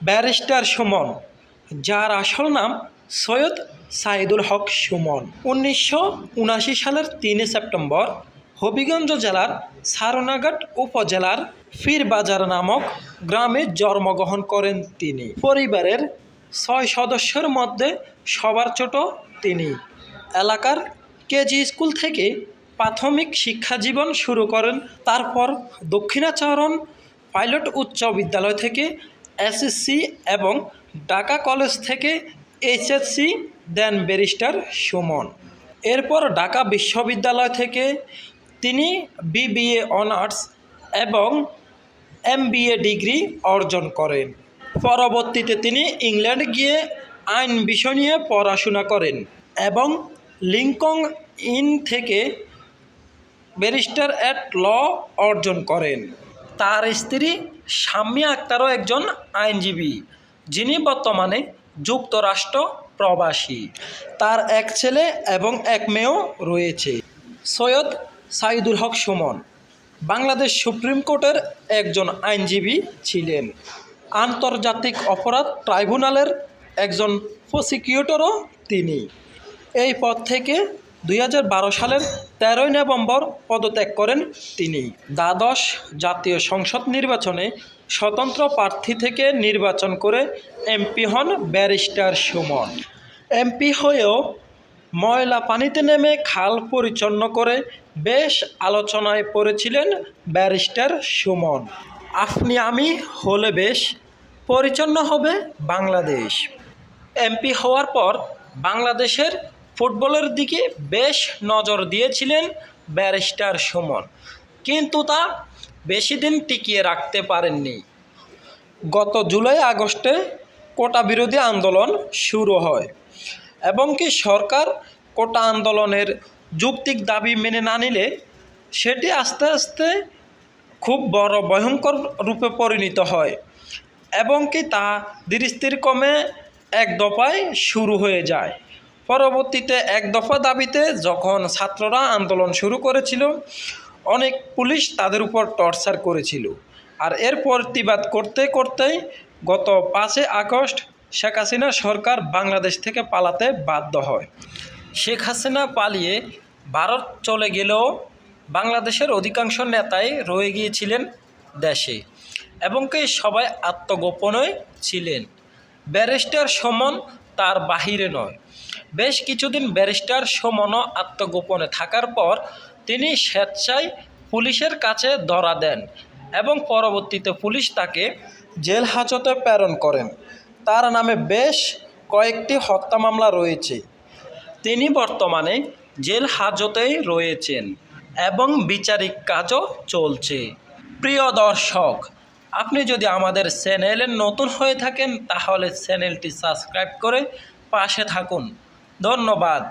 Barrister Suman, যার আসল নাম সৈয়দ সাইদুল হক সুমন, 1979 সালের 3 সেপ্টেম্বর হবিগঞ্জ জেলার সারনাঘাট উপজেলার পীরবাজার নামক গ্রামে জন্মগ্রহণ করেন তিনি। পরিবারের 6 সদস্যের মধ্যে সবার ছোট তিনি। এলাকার কেজি স্কুল থেকে প্রাথমিক শিক্ষাজীবন শুরু করেন। তারপর দক্ষিণাচরণ পাইলট উচ্চ বিদ্যালয় থেকে এসএসসি এবং ঢাকা কলেজ থেকে এইচএসসি দেন ব্যারিস্টার সুমন। এরপর ঢাকা বিশ্ববিদ্যালয় থেকে তিনি বিবিএ অনার্স এবং এমবিএ ডিগ্রি অর্জন করেন। পরবর্তীতে তিনি ইংল্যান্ড গিয়ে আইন বিষয় নিয়ে পড়াশোনা করেন এবং লিঙ্কন ইন থেকে ব্যারিস্টার অ্যাট ল অর্জন করেন। তার স্ত্রী শাম্মী আক্তারও একজন আইনজীবী, যিনি বর্তমানে যুক্তরাষ্ট্র প্রবাসী। তার এক ছেলে এবং এক মেয়েও রয়েছে। সৈয়দ সাইদুল হক সুমন বাংলাদেশ সুপ্রিম কোর্টের একজন আইনজীবী ছিলেন। আন্তর্জাতিক অপরাধ ট্রাইব্যুনালের একজন প্রসিকিউটরও তিনি। এই পদ থেকে 2012 সালের 13 নভেম্বর পদত্যাগ করেন তিনি। দ্বাদশ জাতীয় সংসদ নির্বাচনে স্বতন্ত্র প্রার্থী থেকে নির্বাচন করে এমপি হন ব্যারিস্টার সুমন। এমপি হয়েও ময়লা পানিতে নেমে খাল পরিচ্ছন্ন করে বেশ আলোচনায় পড়েছিলেন ব্যারিস্টার সুমন। আপনি আমি হলে বেশ পরিচ্ছন্ন হবে বাংলাদেশ। এমপি হওয়ার পর বাংলাদেশের ফুটবলের দিকে বেশ নজর দিয়েছিলেন ব্যারিস্টার সুমন, কিন্তু তা বেশি দিন টিকিয়ে রাখতে পারেননি। গত জুলাই আগস্টে কোটা বিরোধী আন্দোলন শুরু হয় এবং সরকার কোটা আন্দোলনের যৌক্তিক দাবি মেনে না নিলে সেটি আস্তে আস্তে খুব বড় ভয়ঙ্কর রূপে পরিণত হয় এবং তা ধীরে ধীরে কমে এক দফায় শুরু হয়ে যায়। পরবর্তীতে এক দফা দাবিতে যখন ছাত্ররা আন্দোলন শুরু করেছিল, অনেক পুলিশ তাদের উপর টর্চার করেছিল। আর এর প্রতিবাদ করতে করতেই গত 5 আগস্ট শেখ হাসিনা সরকার বাংলাদেশ থেকে পালাতে বাধ্য হয়। শেখ হাসিনা পালিয়ে ভারত চলে গেলেও বাংলাদেশের অধিকাংশ নেতাই রয়ে গিয়েছিলেন দেশে এবং সবাই আত্মগোপনে ছিলেন। ব্যারিস্টার সুমন তার বাহিরে নয়। বেশ কিছুদিন ব্যারিস্টার সুমনও আত্মগোপনে থাকার পর তিনি স্বেচ্ছায় পুলিশের কাছে ধরা দেন এবং পরবর্তীতে পুলিশ তাকে জেল হাজতে প্রেরণ করেন। তার নামে বেশ কয়েকটি হত্যা মামলা রয়েছে। তিনি বর্তমানে জেল হাজতেই রয়েছেন এবং বিচারিক কাজও চলছে। প্রিয় দর্শক, আপনি যদি আমাদের চ্যানেলে নতুন হয়ে থাকেন তাহলে চ্যানেলটি সাবস্ক্রাইব করে পাশে থাকুন। ধন্যবাদ।